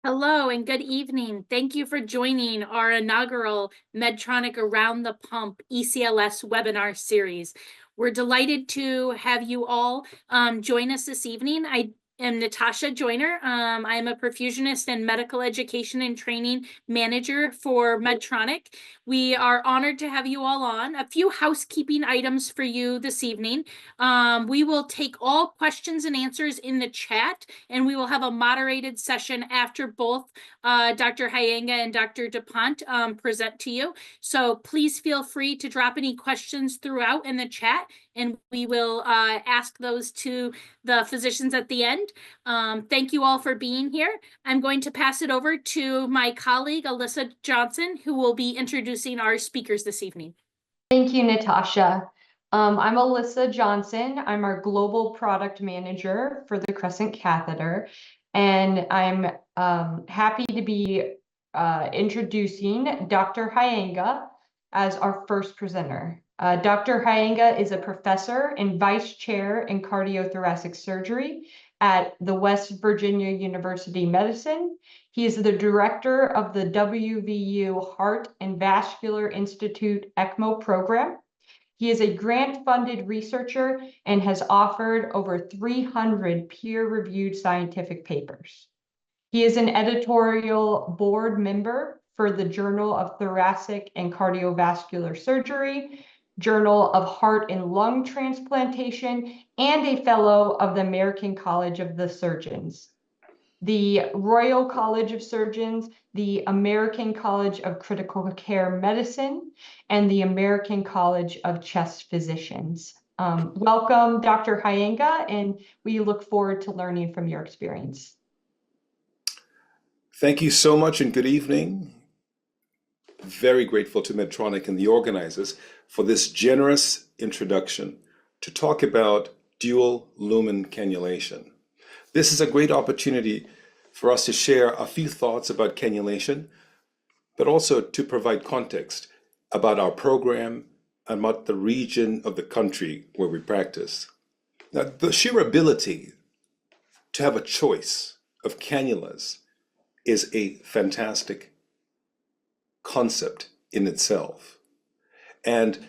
Hello and good evening. Thank you for joining our inaugural Medtronic Around the Pump ECLS webinar series. We're delighted to have you all join us this evening. I am Natasha Joyner. I am a perfusionist and medical education and training manager for Medtronic. We are honored to have you all on. A few housekeeping items for you this evening. We will take all questions and answers in the chat, and we will have a moderated session after both Dr. Hayanga and Dr. Dupont present to you. So please feel free to drop any questions throughout in the chat, and we will ask those to the physicians at the end. Thank you all for being here. I'm going to pass it over to my colleague, Alyssa Johnson, who will be introducing our speakers this evening. Thank you, Natasha. I'm Alyssa Johnson. I'm our global product manager for the Crescent catheter, and I'm happy to be introducing Dr. Hayanga as our first presenter. Dr. Hayanga is a professor and vice chair in cardiothoracic surgery at the West Virginia University Medicine. He is the director of the WVU Heart and Vascular Institute ECMO program. He is a grant-funded researcher and has authored over 300 peer-reviewed scientific papers. He is an editorial board member for the Journal of Thoracic and Cardiovascular Surgery, Journal of Heart and Lung Transplantation, and a fellow of the American College of the Surgeons, the Royal College of Surgeons, the American College of Critical Care Medicine, and the American College of Chest Physicians. Welcome, Dr. Hayanga, and we look forward to learning from your experience. Thank you so much and good evening. Very grateful to Medtronic and the organizers for this generous introduction to talk about dual lumen cannulation. This is a great opportunity for us to share a few thoughts about cannulation, but also to provide context about our program and about the region of the country where we practice. Now, the sheer ability to have a choice of cannulas is a fantastic concept in itself. And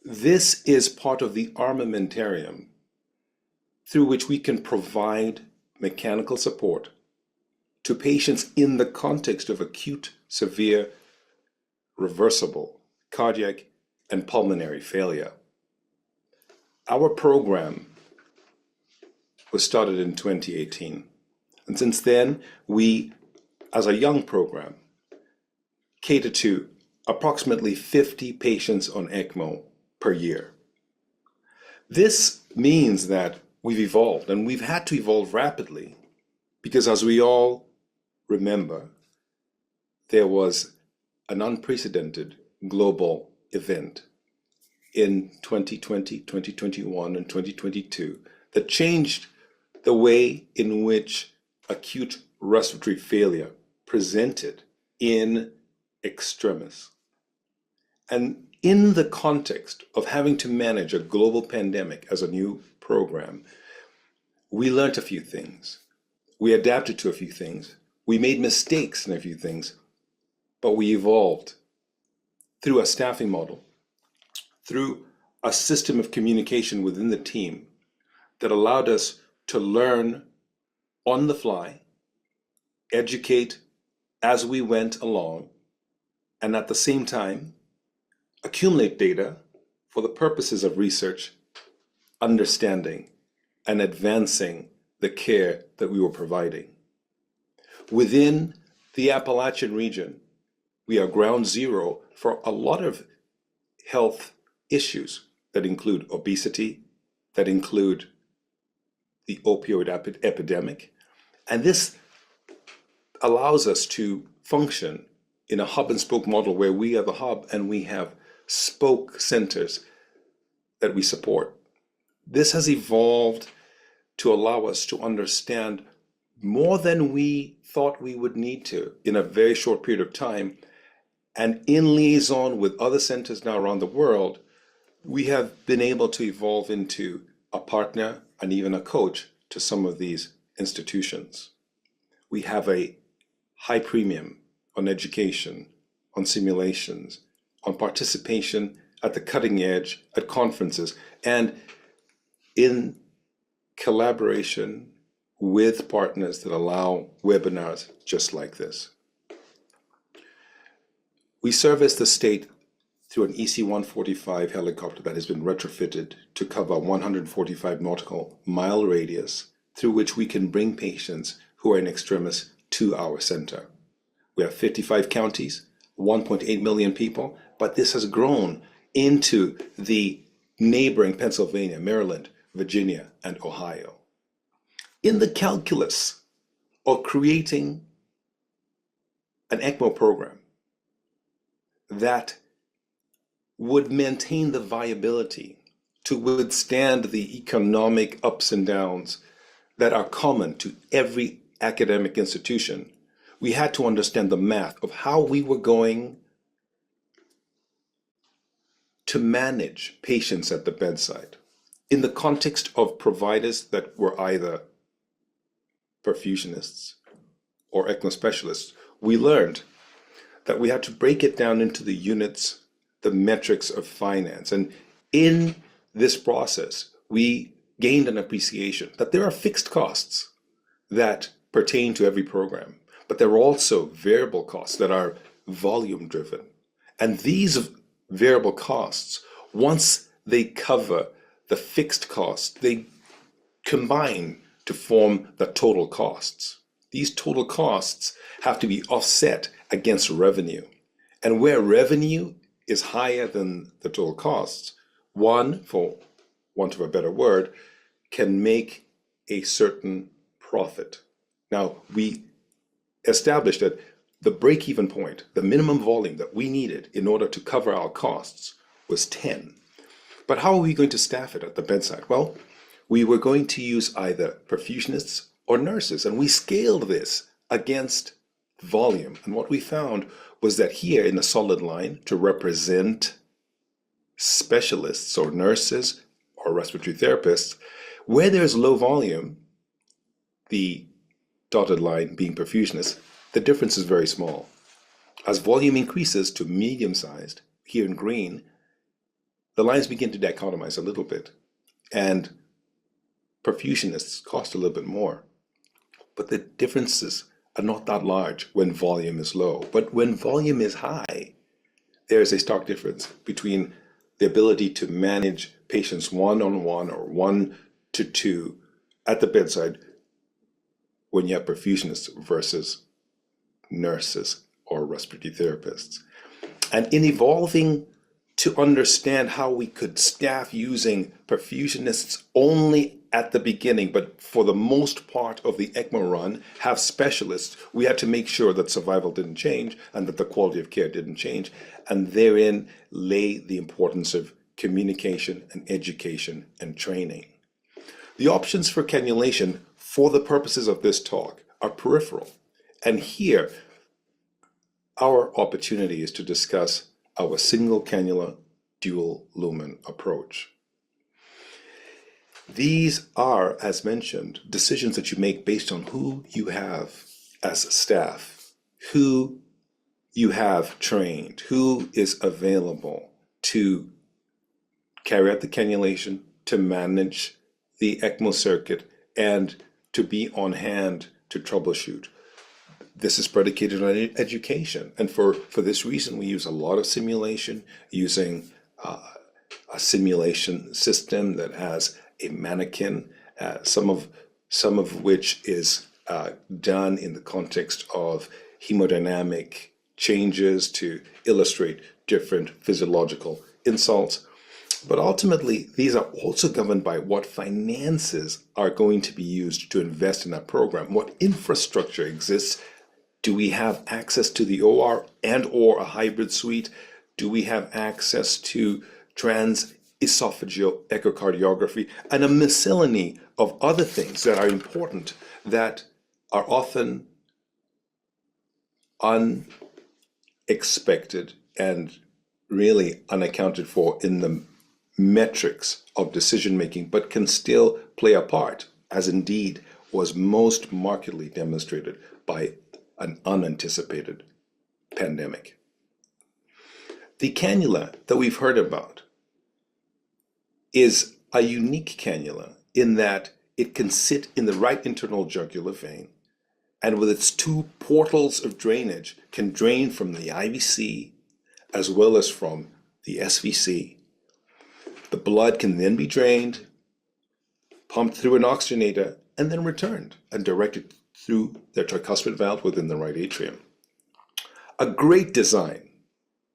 this is part of the armamentarium through which we can provide mechanical support to patients in the context of acute, severe, reversible cardiac and pulmonary failure. Our program was started in 2018. And since then, we, as a young program, cater to approximately 50 patients on ECMO per year. This means that we've evolved, and we've had to evolve rapidly because, as we all remember, there was an unprecedented global event in 2020, 2021, and 2022 that changed the way in which acute respiratory failure presented in extremis. And in the context of having to manage a global pandemic as a new program, we learned a few things. We adapted to a few things. We made mistakes in a few things, but we evolved through a staffing model, through a system of communication within the team that allowed us to learn on the fly, educate as we went along, and at the same time, accumulate data for the purposes of research, understanding, and advancing the care that we were providing. Within the Appalachian region, we are ground zero for a lot of health issues that include obesity, that include the opioid epidemic. And this allows us to function in a hub and spoke model where we are the hub and we have spoke centers that we support. This has evolved to allow us to understand more than we thought we would need to in a very short period of time. And in liaison with other centers now around the world, we have been able to evolve into a partner and even a coach to some of these institutions. We have a high premium on education, on simulations, on participation at the cutting edge, at conferences, and in collaboration with partners that allow webinars just like this. We service the state through an EC-145 helicopter that has been retrofitted to cover a 145 nautical mile radius through which we can bring patients who are in extremis to our center. We have 55 counties, 1.8 million people, but this has grown into the neighboring Pennsylvania, Maryland, Virginia, and Ohio. In the calculus of creating an ECMO program that would maintain the viability to withstand the economic ups and downs that are common to every academic institution, we had to understand the math of how we were going to manage patients at the bedside in the context of providers that were either perfusionists or ECMO specialists. We learned that we had to break it down into the units, the metrics of finance. And in this process, we gained an appreciation that there are fixed costs that pertain to every program, but there are also variable costs that are volume driven. And these variable costs, once they cover the fixed costs, they combine to form the total costs. These total costs have to be offset against revenue. And where revenue is higher than the total costs, one, for want of a better word, can make a certain profit. Now, we established that the break-even point, the minimum volume that we needed in order to cover our costs was 10. But how are we going to staff it at the bedside? Well, we were going to use either perfusionists or nurses, and we scaled this against volume. And what we found was that here in a solid line to represent specialists or nurses or respiratory therapists, where there's low volume, the dotted line being perfusionists, the difference is very small. As volume increases to medium-sized, here in green, the lines begin to dichotomize a little bit, and perfusionists cost a little bit more. But the differences are not that large when volume is low. But when volume is high, there's a stark difference between the ability to manage patients one-on-one or 1-to-2 at the bedside when you have perfusionists versus nurses or respiratory therapists. And in evolving to understand how we could staff using perfusionists only at the beginning, but for the most part of the ECMO run, have specialists, we had to make sure that survival didn't change and that the quality of care didn't change. And therein lay the importance of communication and education and training. The options for cannulation for the purposes of this talk are peripheral. And here, our opportunity is to discuss our single cannula dual lumen approach. These are, as mentioned, decisions that you make based on who you have as staff, who you have trained, who is available to carry out the cannulation, to manage the ECMO circuit, and to be on hand to troubleshoot. This is predicated on education. And for this reason, we use a lot of simulation, using a simulation system that has a mannequin, some of which is done in the context of hemodynamic changes to illustrate different physiological insults. But ultimately, these are also governed by what finances are going to be used to invest in that program, what infrastructure exists. Do we have access to the OR and/or a hybrid suite? Do we have access to transesophageal echocardiography and a miscellany of other things that are important that are often unexpected and really unaccounted for in the metrics of decision making, but can still play a part, as indeed was most markedly demonstrated by an unanticipated pandemic. The cannula that we've heard about is a unique cannula in that it can sit in the right internal jugular vein, and with its two portals of drainage can drain from the IVC as well as from the SVC. The blood can then be drained, pumped through an oxygenator, and then returned and directed through their tricuspid valve within the right atrium. A great design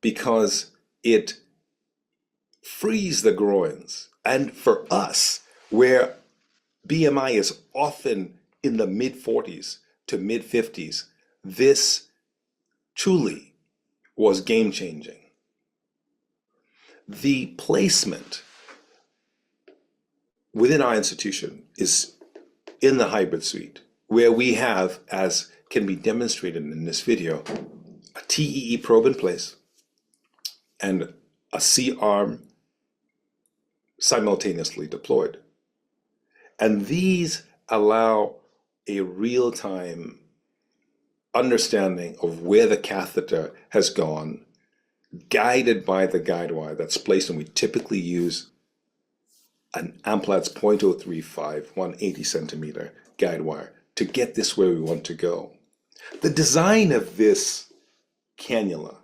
because it frees the groins. And for us, where BMI is often in the mid-40s to mid-50s, this truly was game-changing. The placement within our institution is in the hybrid suite, where we have, as can be demonstrated in this video, a TEE probe in place and a C-arm simultaneously deployed. And these allow a real-time understanding of where the catheter has gone, guided by the guide wire that's placed, and we typically use an Amplatz 0.035, 180 centimeter guide wire to get this where we want to go. The design of this cannula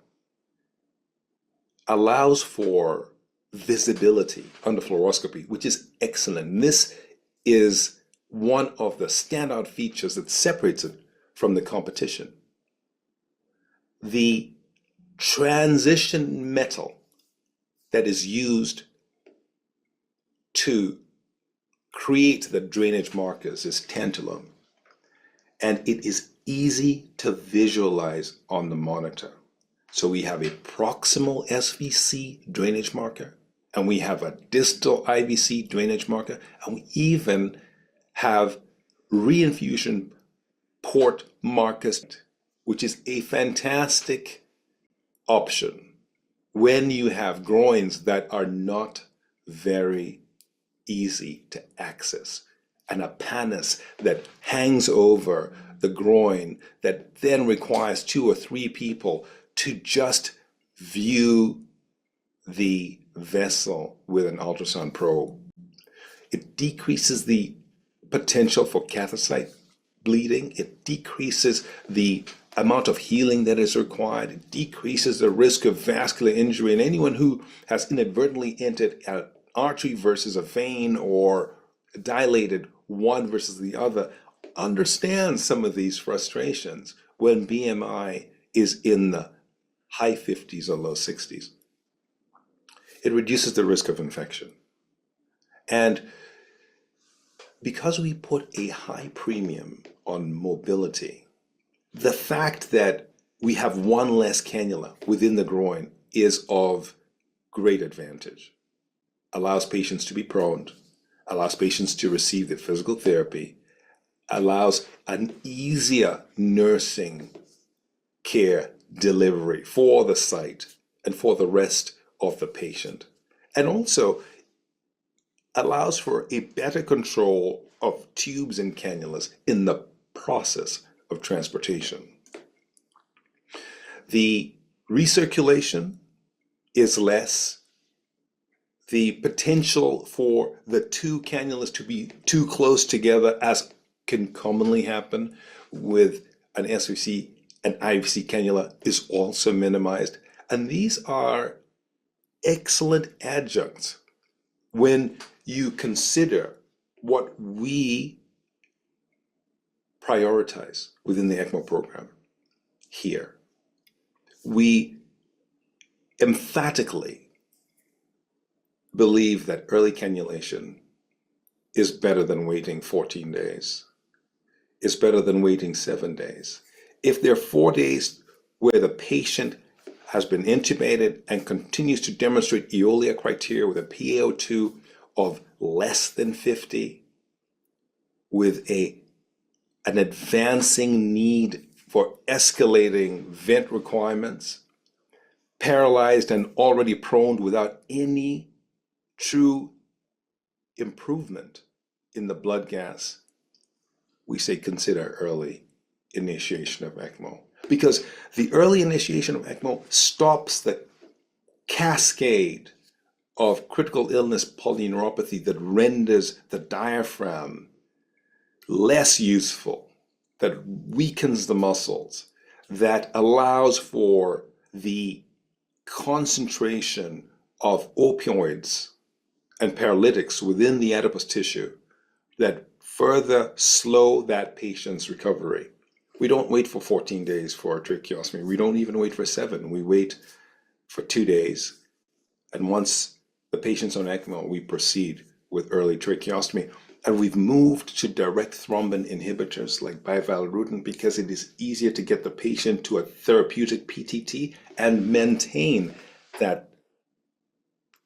allows for visibility under fluoroscopy, which is excellent. And this is one of the standout features that separates it from the competition. The transition metal that is used to create the drainage markers is tantalum, and it is easy to visualize on the monitor. So we have a proximal SVC drainage marker, and we have a distal IVC drainage marker, and we even have reinfusion port markers, which is a fantastic option when you have groins that are not very easy to access, and a pannus that hangs over the groin that then requires 2 or 3 people to just view the vessel with an ultrasound probe. It decreases the potential for catheter site bleeding. It decreases the amount of healing that is required. It decreases the risk of vascular injury. And anyone who has inadvertently entered an artery versus a vein or dilated one versus the other understands some of these frustrations when BMI is in the high 50s or low 60s. It reduces the risk of infection. And because we put a high premium on mobility, the fact that we have one less cannula within the groin is of great advantage. Allows patients to be prone, allows patients to receive the physical therapy, allows an easier nursing care delivery for the site and for the rest of the patient, and also allows for a better control of tubes and cannulas in the process of transportation. The recirculation is less. The potential for the two cannulas to be too close together, as can commonly happen with an SVC and IVC cannula, is also minimized. And these are excellent adjuncts when you consider what we prioritize within the ECMO program here. We emphatically believe that early cannulation is better than waiting 14 days. It's better than waiting 7 days. If there are 4 days where the patient has been intubated and continues to demonstrate Eolia criteria with a PaO2 of less than 50, with an advancing need for escalating vent requirements, paralyzed and already prone without any true improvement in the blood gas, we say consider early initiation of ECMO, because the early initiation of ECMO stops the cascade of critical illness polyneuropathy that renders the diaphragm less useful, that weakens the muscles, that allows for the concentration of opioids and paralytics within the adipose tissue that further slow that patient's recovery. We don't wait for 14 days for a tracheostomy. We don't even wait for 7. We wait for 2 days. And once the patient's on ECMO, we proceed with early tracheostomy. And we've moved to direct thrombin inhibitors like bivalirudin because it is easier to get the patient to a therapeutic PTT and maintain that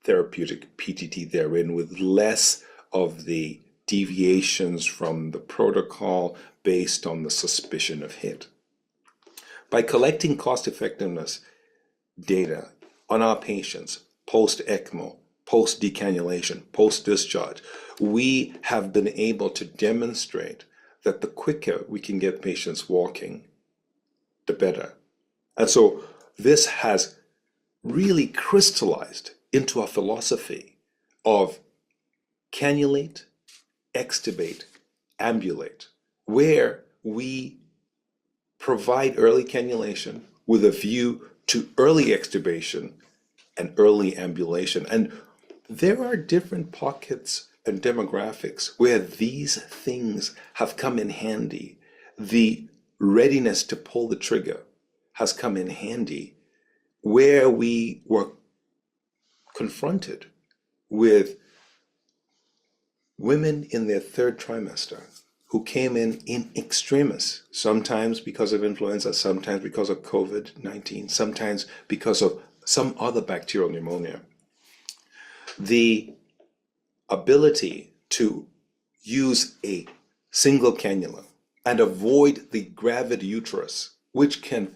therapeutic PTT therein with less of the deviations from the protocol based on the suspicion of HIT. By collecting cost-effectiveness data on our patients post-ECMO, post-decannulation, post-discharge, we have been able to demonstrate that the quicker we can get patients walking, the better. And so this has really crystallized into a philosophy of cannulate, extubate, ambulate, where we provide early cannulation with a view to early extubation and early ambulation. And there are different pockets and demographics where these things have come in handy. The readiness to pull the trigger has come in handy where we were confronted with women in their 3rd trimester who came in extremis, sometimes because of influenza, sometimes because of COVID-19, sometimes because of some other bacterial pneumonia. The ability to use a single cannula and avoid the gravid uterus, which can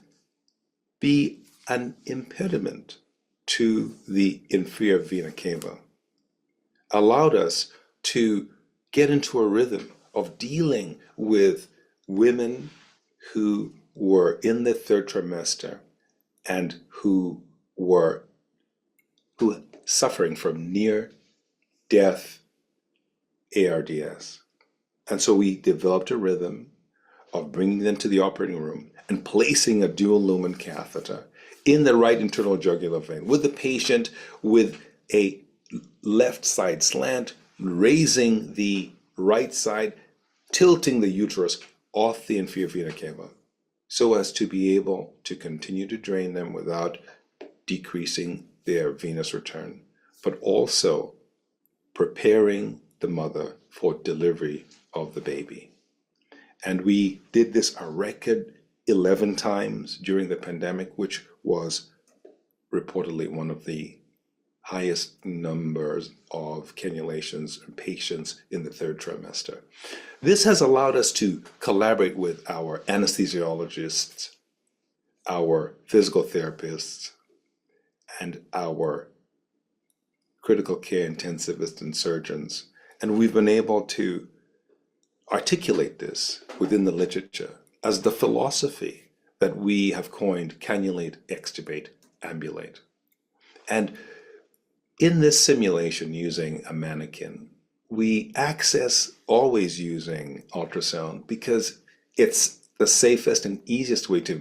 be an impediment to the inferior vena cava, allowed us to get into a rhythm of dealing with women who were in the 3rd trimester and who were suffering from near-death ARDS. And so we developed a rhythm of bringing them to the operating room and placing a dual lumen catheter in the right internal jugular vein with the patient with a left side slant, raising the right side, tilting the uterus off the inferior vena cava so as to be able to continue to drain them without decreasing their venous return, but also preparing the mother for delivery of the baby. And we did this a record 11 times during the pandemic, which was reportedly one of the highest numbers of cannulations in patients in the 3rd trimester. This has allowed us to collaborate with our anesthesiologists, our physical therapists, and our critical care intensivists and surgeons. And we've been able to articulate this within the literature as the philosophy that we have coined: cannulate, extubate, ambulate. And in this simulation using a mannequin, we access always using ultrasound because it's the safest and easiest way to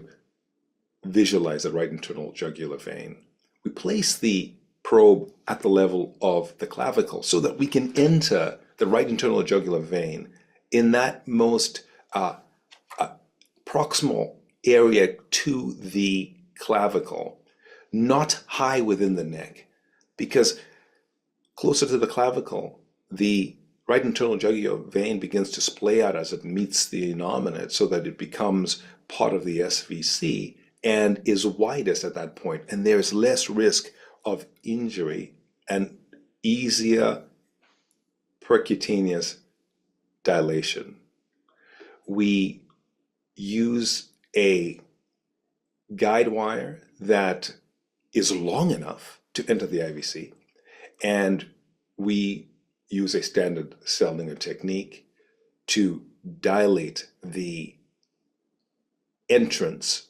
visualize the right internal jugular vein. We place the probe at the level of the clavicle so that we can enter the right internal jugular vein in that most proximal area to the clavicle, not high within the neck, because closer to the clavicle, the right internal jugular vein begins to splay out as it meets the innominate so that it becomes part of the SVC and is widest at that point, and there's less risk of injury and easier percutaneous dilation. We use a guide wire that is long enough to enter the IVC, and we use a standard Seldinger technique to dilate the entrance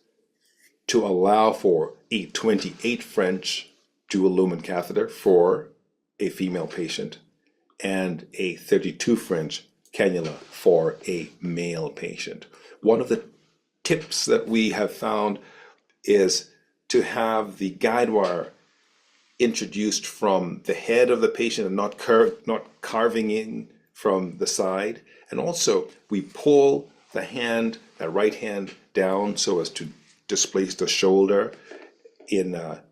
to allow for a 28 French dual lumen catheter for a female patient and a 32 French cannula for a male patient. One of the tips that we have found is to have the guide wire introduced from the head of the patient and not carving in from the side. And also we pull the right hand down so as to displace the shoulder in a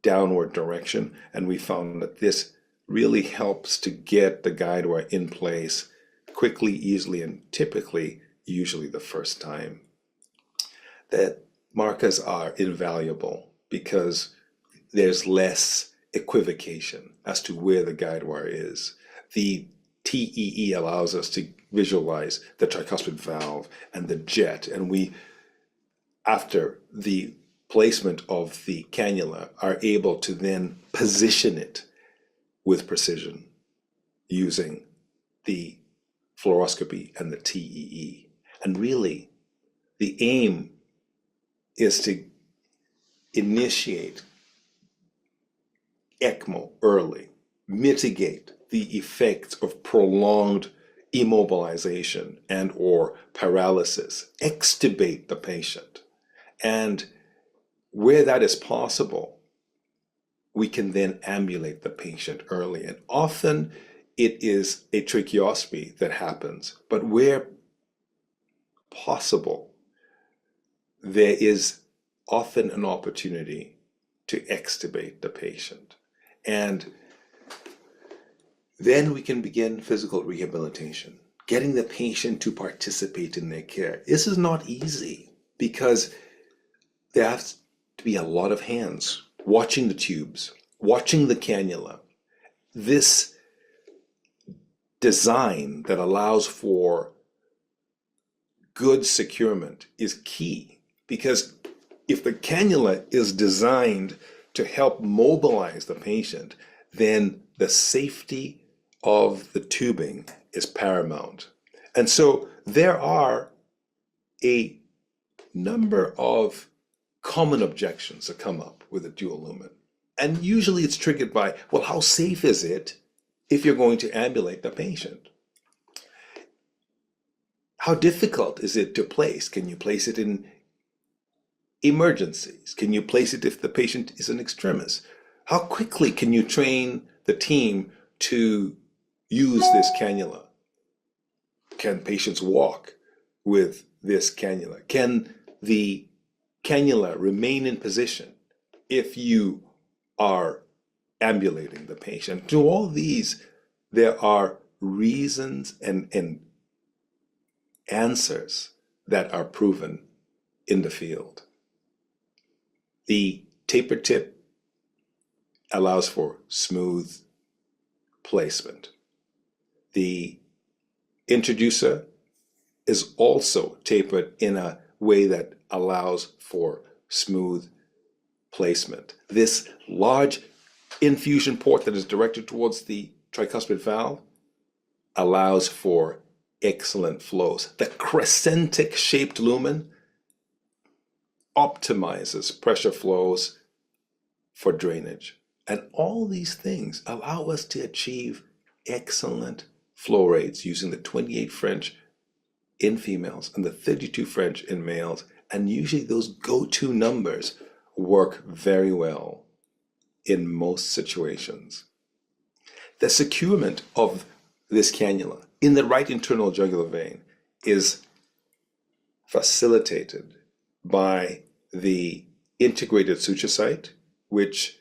downward direction. And we found that this really helps to get the guide wire in place quickly, easily, and typically, usually the first time. That markers are invaluable because there's less equivocation as to where the guide wire is. The TEE allows us to visualize the tricuspid valve and the jet, and we, after the placement of the cannula, are able to then position it with precision using the fluoroscopy and the TEE. And really, the aim is to initiate ECMO early, mitigate the effects of prolonged immobilization and or paralysis, extubate the patient. And where that is possible, we can then ambulate the patient early. And often it is a tracheostomy that happens, but where possible, there is often an opportunity to extubate the patient. And then we can begin physical rehabilitation, getting the patient to participate in their care. This is not easy because there has to be a lot of hands watching the tubes, watching the cannula. This design that allows for good securement is key, because if the cannula is designed to help mobilize the patient, then the safety of the tubing is paramount. And so there are a number of common objections that come up with a dual lumen. And usually it's triggered by, well, how safe is it if you're going to ambulate the patient? How difficult is it to place? Can you place it in emergencies? Can you place it if the patient is an extremis? How quickly can you train the team to use this cannula? Can patients walk with this cannula? Can the cannula remain in position if you are ambulating the patient? To all these, there are reasons and answers that are proven in the field. The taper tip allows for smooth placement. The introducer is also tapered in a way that allows for smooth placement. This large infusion port that is directed towards the tricuspid valve allows for excellent flows. The crescentic shaped lumen optimizes pressure flows for drainage. And all these things allow us to achieve excellent flow rates using the 28 French in females and the 32 French in males. And usually those go-to numbers work very well in most situations. The securement of this cannula in the right internal jugular vein is facilitated by the integrated suture site, which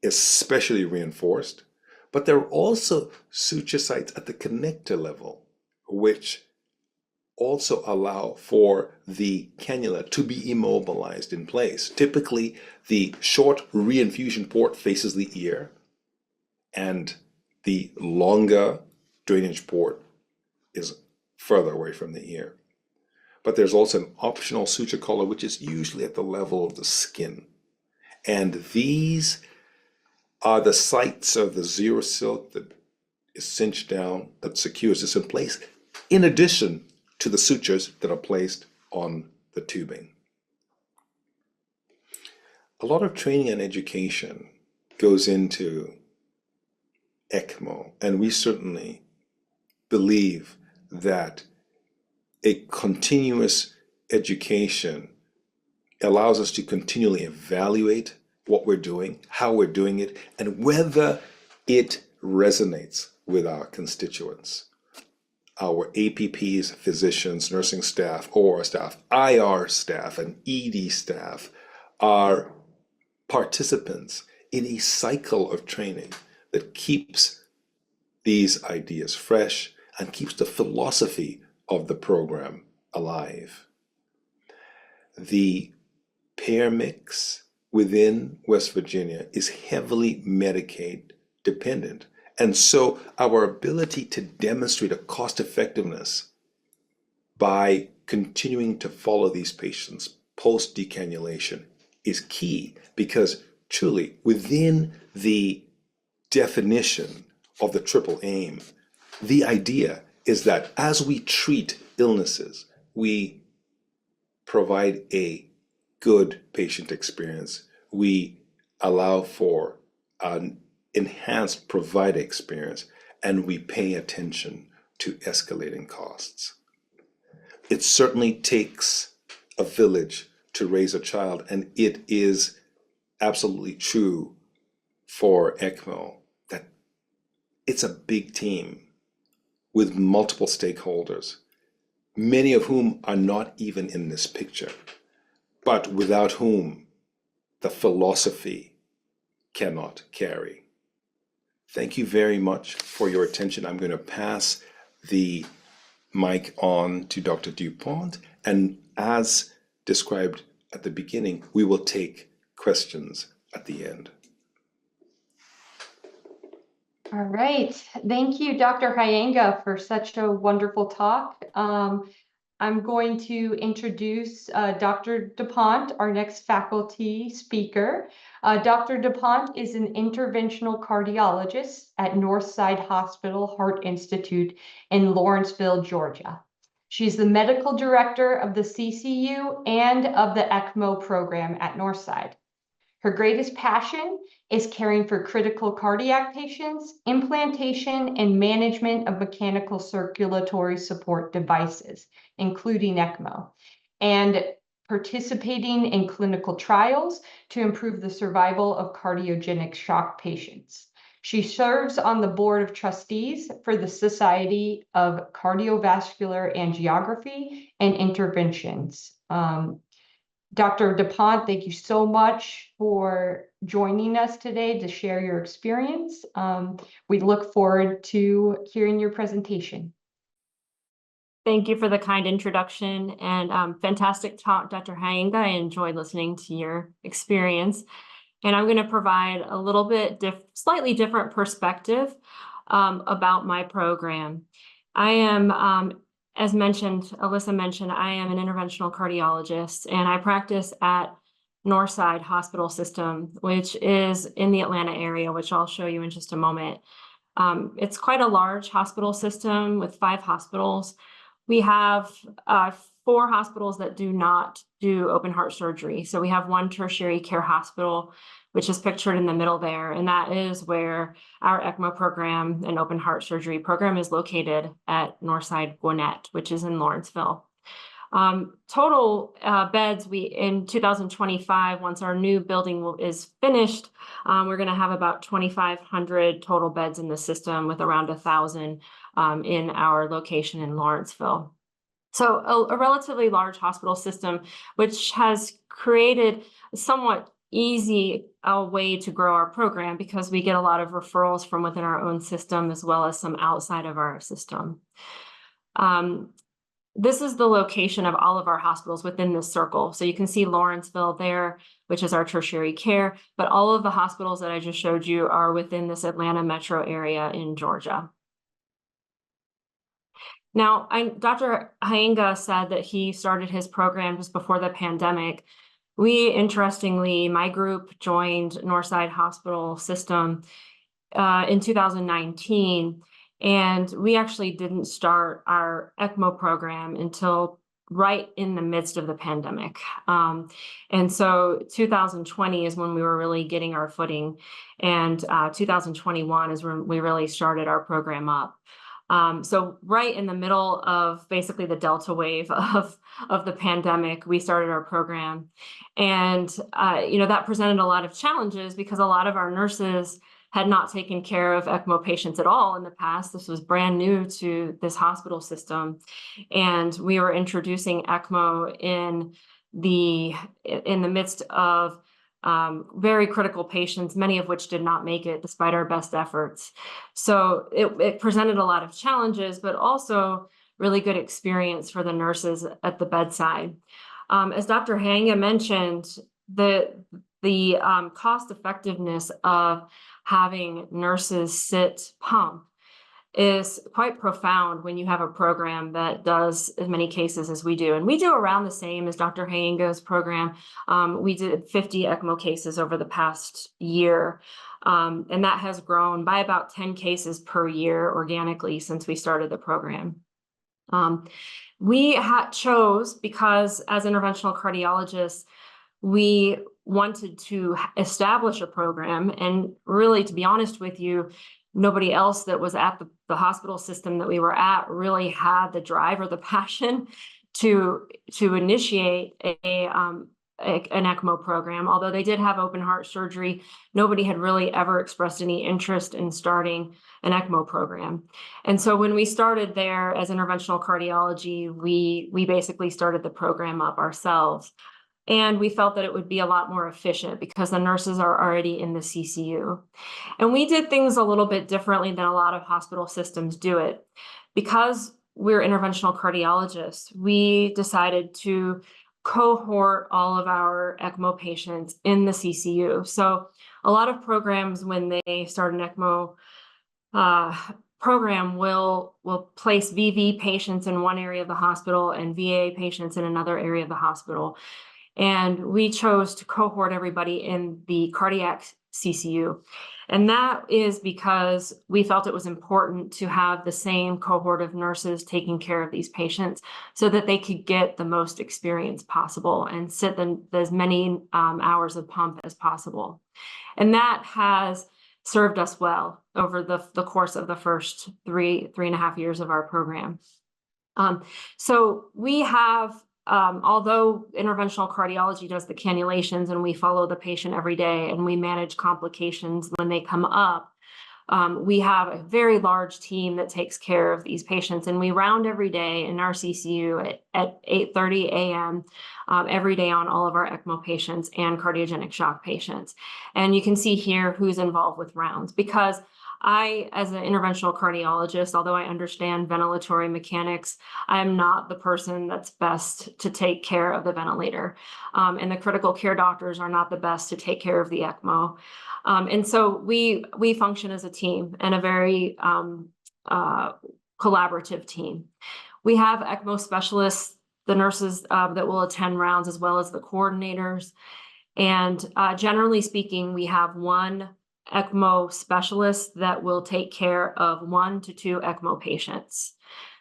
is specially reinforced, but there are also suture sites at the connector level, which also allow for the cannula to be immobilized in place. Typically, the short reinfusion port faces the ear, and the longer drainage port is further away from the ear. But there's also an optional suture collar, which is usually at the level of the skin. And these are the sites of the zero silk that is cinched down, that secures this in place, in addition to the sutures that are placed on the tubing. A lot of training and education goes into ECMO, and we certainly believe that a continuous education allows us to continually evaluate what we're doing, how we're doing it, and whether it resonates with our constituents. Our APPs, physicians, nursing staff, OR staff, IR staff, and ED staff are participants in a cycle of training that keeps these ideas fresh and keeps the philosophy of the program alive. The payer mix within West Virginia is heavily Medicaid dependent. And so our ability to demonstrate a cost effectiveness by continuing to follow these patients post decannulation is key, because truly within the definition of the triple aim, the idea is that as we treat illnesses, we provide a good patient experience. We allow for an enhanced provider experience, and we pay attention to escalating costs. It certainly takes a village to raise a child, and it is absolutely true for ECMO that it's a big team with multiple stakeholders, many of whom are not even in this picture, but without whom the philosophy cannot carry. Thank you very much for your attention. I'm going to pass the mic on to Dr. Dupont, and as described at the beginning, we will take questions at the end. All right. Thank you, Dr. Hayanga, for such a wonderful talk. I'm going to introduce Dr. Dupont, our next faculty speaker. Dr. Dupont is an interventional cardiologist at Northside Hospital Heart Institute in Lawrenceville, Georgia. She's the medical director of the CCU and of the ECMO program at Northside. Her greatest passion is caring for critical cardiac patients, implantation, and management of mechanical circulatory support devices, including ECMO, and participating in clinical trials to improve the survival of cardiogenic shock patients. She serves on the board of trustees for the Society of Cardiovascular Angiography and Interventions. Dr. Dupont, thank you so much for joining us today to share your experience. We look forward to hearing your presentation. Thank you for the kind introduction and fantastic talk, Dr. Hayanga. I enjoyed listening to your experience. And I'm going to provide a little bit slightly different perspective about my program. I am, as mentioned, Alyssa mentioned, I am an interventional cardiologist, and I practice at Northside Hospital System, which is in the Atlanta area, which I'll show you in just a moment. It's quite a large hospital system with 5 hospitals. We have 4 hospitals that do not do open heart surgery. So we have 1 tertiary care hospital, which is pictured in the middle there. And that is where our ECMO program and open heart surgery program is located at Northside Gwinnett, which is in Lawrenceville. Total beds, in 2025, once our new building is finished, we're going to have about 2,500 total beds in the system, with around 1,000 in our location in Lawrenceville. So a relatively large hospital system, which has created a somewhat easy way to grow our program, because we get a lot of referrals from within our own system as well as some outside of our system. This is the location of all of our hospitals within this circle. So you can see Lawrenceville there, which is our tertiary care, but all of the hospitals that I just showed you are within this Atlanta metro area in Georgia. Now, Dr. Hayanga said that he started his program just before the pandemic. Interestingly, my group joined Northside Hospital System in 2019, and we actually didn't start our ECMO program until right in the midst of the pandemic. And so 2020 is when we were really getting our footing, and 2021 is when we really started our program up. So right in the middle of basically the Delta wave of the pandemic, we started our program. And, that presented a lot of challenges because a lot of our nurses had not taken care of ECMO patients at all in the past. This was brand new to this hospital system. And we were introducing ECMO in the midst of very critical patients, many of which did not make it despite our best efforts. So it presented a lot of challenges, but also really good experience for the nurses at the bedside. As Dr. Hayanga mentioned, the cost effectiveness of having nurses sit pump is quite profound when you have a program that does as many cases as we do. And we do around the same as Dr. Hayanga's program. We did 50 ECMO cases over the past year. And that has grown by about 10 cases per year organically since we started the program. We chose, because as interventional cardiologists, we wanted to establish a program. And really, to be honest with you, nobody else that was at the hospital system that we were at really had the drive or the passion to initiate an ECMO program. Although they did have open heart surgery, nobody had really ever expressed any interest in starting an ECMO program. And so when we started there as interventional cardiology, we basically started the program up ourselves. And we felt that it would be a lot more efficient because the nurses are already in the CCU. And we did things a little bit differently than a lot of hospital systems do it. Because we're interventional cardiologists, we decided to cohort all of our ECMO patients in the CCU. So a lot of programs, when they start an ECMO program, will place VV patients in one area of the hospital and VA patients in another area of the hospital. And we chose to cohort everybody in the cardiac CCU. And that is because we felt it was important to have the same cohort of nurses taking care of these patients so that they could get the most experience possible and sit as many hours of pump as possible. And that has served us well over the course of the first three and a half years of our program. So we have, although interventional cardiology does the cannulations and we follow the patient every day and we manage complications when they come up, we have a very large team that takes care of these patients, and we round every day in our CCU at 8:30 a.m. Every day on all of our ECMO patients and cardiogenic shock patients. And you can see here who's involved with rounds, because I, as an interventional cardiologist, although I understand ventilatory mechanics, I am not the person that's best to take care of the ventilator. And the critical care doctors are not the best to take care of the ECMO. And so we function as a team, and a very collaborative team. We have ECMO specialists, the nurses that will attend rounds, as well as the coordinators. And generally speaking, we have one ECMO specialist that will take care of 1 to 2 ECMO patients.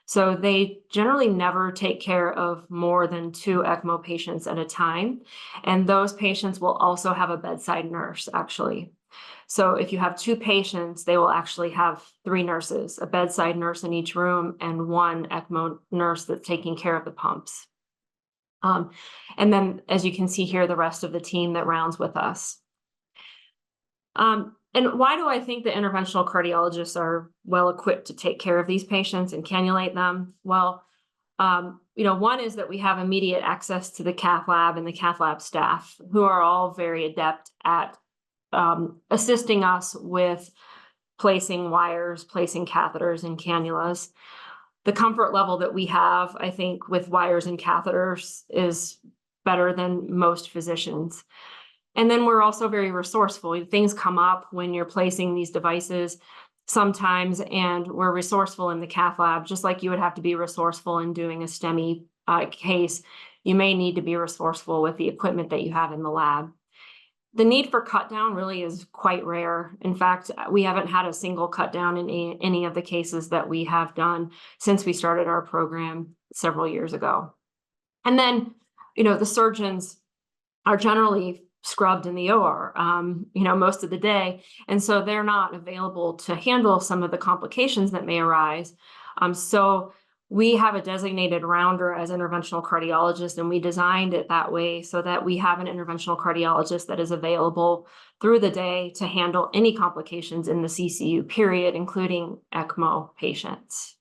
So they generally never take care of more than 2 ECMO patients at a time. And those patients will also have a bedside nurse, actually. So if you have 2 patients, they will actually have 3 nurses, a bedside nurse in each room and 1 ECMO nurse that's taking care of the pumps. And then, as you can see here, the rest of the team that rounds with us. And why do I think that interventional cardiologists are well equipped to take care of these patients and cannulate them? Well, one is that we have immediate access to the cath lab and the cath lab staff, who are all very adept at assisting us with placing wires, placing catheters and cannulas. The comfort level that we have, I think, with wires and catheters is better than most physicians. And then we're also very resourceful. Things come up when you're placing these devices sometimes, and we're resourceful in the cath lab, just like you would have to be resourceful in doing a STEMI case. You may need to be resourceful with the equipment that you have in the lab. The need for cut down really is quite rare. In fact, we haven't had a single cut down in any of the cases that we have done since we started our program several years ago. And then, the surgeons are generally scrubbed in the OR, most of the day. And so they're not available to handle some of the complications that may arise. So we have a designated rounder as interventional cardiologist, and we designed it that way so that we have an interventional cardiologist that is available through the day to handle any complications in the CCU period, including ECMO patients.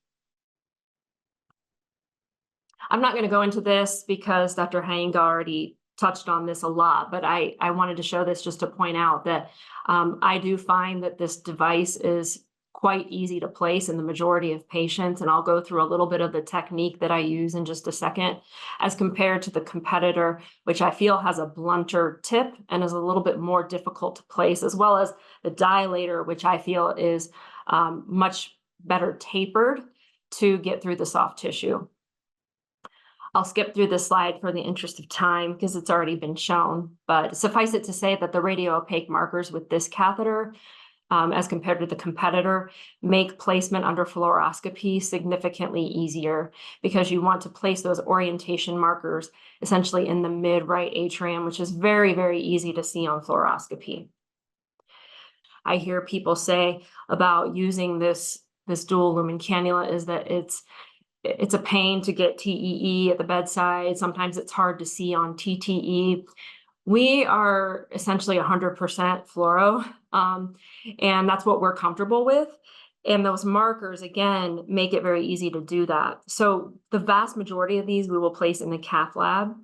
I'm not going to go into this because Dr. Hayanga already touched on this a lot, but I wanted to show this just to point out that I do find that this device is quite easy to place in the majority of patients, and I'll go through a little bit of the technique that I use in just a second, as compared to the competitor, which I feel has a blunter tip and is a little bit more difficult to place, as well as the dilator, which I feel is much better tapered to get through the soft tissue. I'll skip through this slide for the interest of time because it's already been shown, but suffice it to say that the radio-opaque markers with this catheter, as compared to the competitor, make placement under fluoroscopy significantly easier, because you want to place those orientation markers essentially in the mid-right atrium, which is very, very easy to see on fluoroscopy. I hear people say about using this dual lumen cannula is that it's a pain to get TEE at the bedside. Sometimes it's hard to see on TTE. We are essentially 100% fluoro, and that's what we're comfortable with. And those markers, again, make it very easy to do that. So the vast majority of these we will place in the cath lab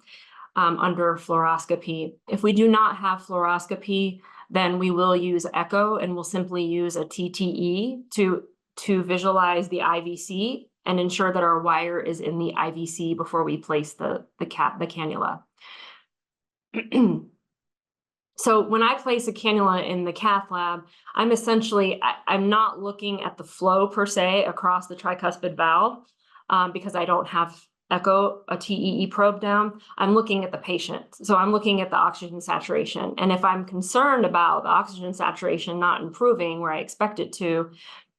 under fluoroscopy. If we do not have fluoroscopy, then we will use echo, and we'll simply use a TTE to visualize the IVC and ensure that our wire is in the IVC before we place the cannula. So when I place a cannula in the cath lab, I'm not looking at the flow per se across the tricuspid valve, because I don't have a TEE probe down. I'm looking at the patient. So I'm looking at the oxygen saturation. And if I'm concerned about the oxygen saturation not improving where I expect it to,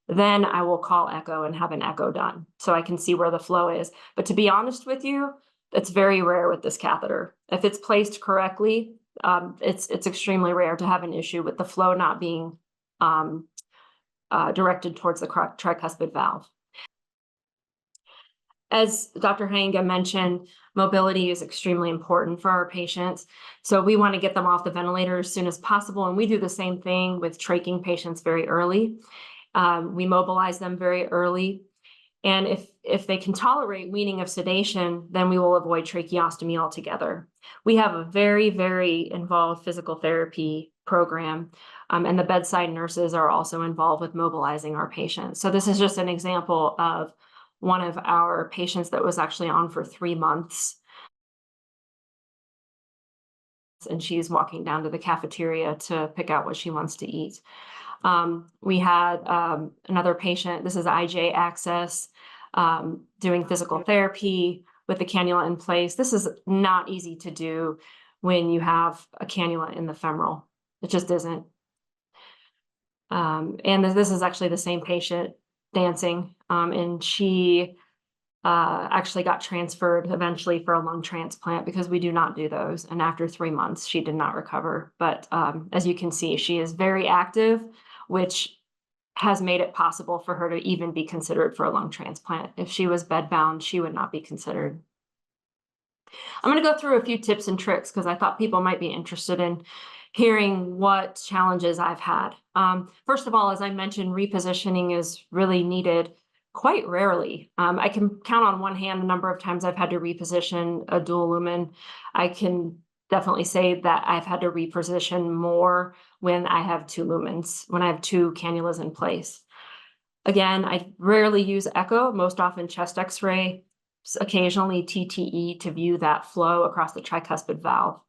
then I will call echo and have an echo done so I can see where the flow is. But to be honest with you, it's very rare with this catheter. If it's placed correctly, it's extremely rare to have an issue with the flow not being directed towards the tricuspid valve. As Dr. Hayanga mentioned, mobility is extremely important for our patients. So we want to get them off the ventilator as soon as possible. And we do the same thing with tracheing patients very early. We mobilize them very early. And if they can tolerate weaning of sedation, then we will avoid tracheostomy altogether. We have a very, very involved physical therapy program, and the bedside nurses are also involved with mobilizing our patients. So this is just an example of one of our patients that was actually on for 3 months. And she's walking down to the cafeteria to pick out what she wants to eat. We had another patient, this is IJ access, doing physical therapy with the cannula in place. This is not easy to do when you have a cannula in the femoral. It just isn't. And this is actually the same patient dancing, and she actually got transferred eventually for a lung transplant because we do not do those. And after 3 months, she did not recover. But as you can see, she is very active, which has made it possible for her to even be considered for a lung transplant. If she was bedbound, she would not be considered. I'm going to go through a few tips and tricks because I thought people might be interested in hearing what challenges I've had. First of all, as I mentioned, repositioning is really needed quite rarely. I can count on one hand the number of times I've had to reposition a dual lumen. I can definitely say that I've had to reposition more when I have 2 lumens, when I have 2 cannulas in place. Again, I rarely use echo, most often chest x-ray, occasionally TTE to view that flow across the tricuspid valve.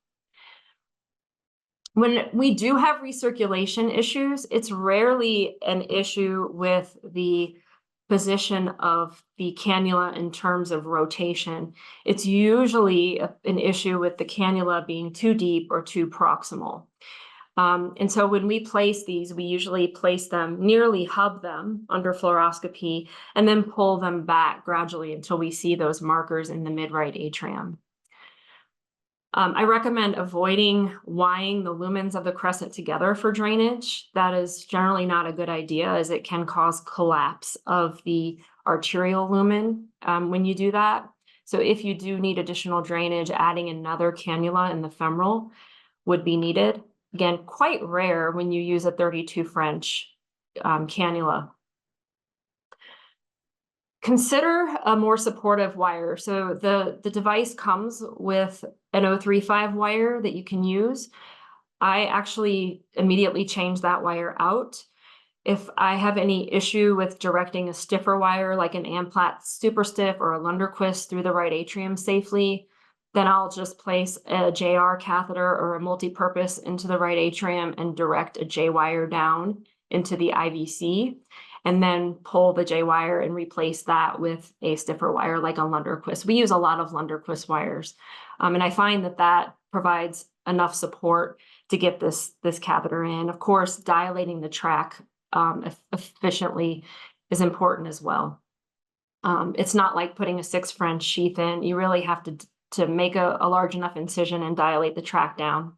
When we do have recirculation issues, it's rarely an issue with the position of the cannula in terms of rotation. It's usually an issue with the cannula being too deep or too proximal. And so when we place these, we usually place them, nearly hub them under fluoroscopy, and then pull them back gradually until we see those markers in the mid-right atrium. I recommend avoiding wiring the lumens of the Crescent together for drainage. That is generally not a good idea, as it can cause collapse of the arterial lumen when you do that. So if you do need additional drainage, adding another cannula in the femoral would be needed. Again, quite rare when you use a 32 French cannula. Consider a more supportive wire. So the device comes with an 035 wire that you can use. I actually immediately change that wire out. If I have any issue with directing a stiffer wire like an Amplat super stiff or a Lunderquist through the right atrium safely, then I'll just place a JR catheter or a multi-purpose into the right atrium and direct a J wire down into the IVC, and then pull the J wire and replace that with a stiffer wire like a Lunderquist. We use a lot of Lunderquist wires, and I find that that provides enough support to get this catheter in. Of course, dilating the track efficiently is important as well. It's not like putting a 6 French sheath in. You really have to make a large enough incision and dilate the track down.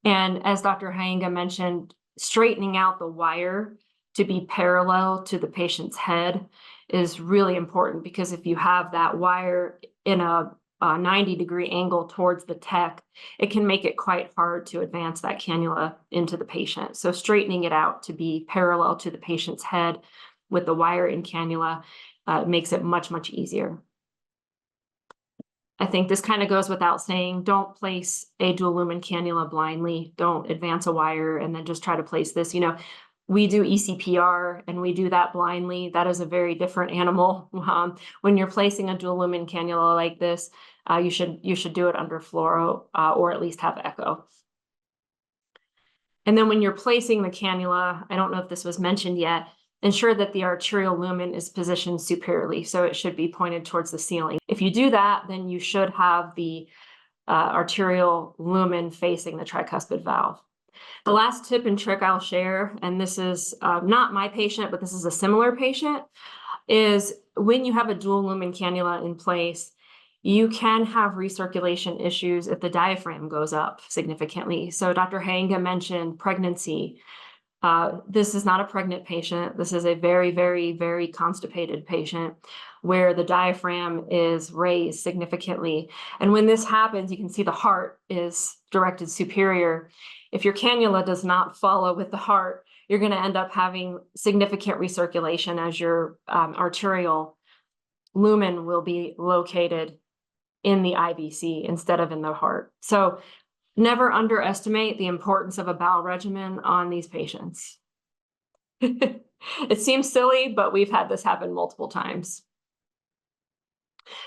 And as Dr. Hayanga mentioned, straightening out the wire to be parallel to the patient's head is really important, because if you have that wire in a 90-degree angle towards the tech, it can make it quite hard to advance that cannula into the patient. So straightening it out to be parallel to the patient's head with the wire in cannula makes it much, much easier. I think this kind of goes without saying, don't place a dual lumen cannula blindly. Don't advance a wire and then just try to place this. You know, we do ECPR and we do that blindly. That is a very different animal. When you're placing a dual lumen cannula like this, you should do it under fluoro or at least have echo. And then when you're placing the cannula, I don't know if this was mentioned yet, ensure that the arterial lumen is positioned superiorly, so it should be pointed towards the ceiling. If you do that, then you should have the arterial lumen facing the tricuspid valve. The last tip and trick I'll share, and this is not my patient, but this is a similar patient, is when you have a dual lumen cannula in place, you can have recirculation issues if the diaphragm goes up significantly. So Dr. Hayanga mentioned pregnancy. This is not a pregnant patient. This is a very, very, very constipated patient where the diaphragm is raised significantly. And when this happens, you can see the heart is directed superior. If your cannula does not follow with the heart, you're going to end up having significant recirculation, as your arterial lumen will be located in the IVC instead of in the heart. So never underestimate the importance of a bowel regimen on these patients. It seems silly, but we've had this happen multiple times.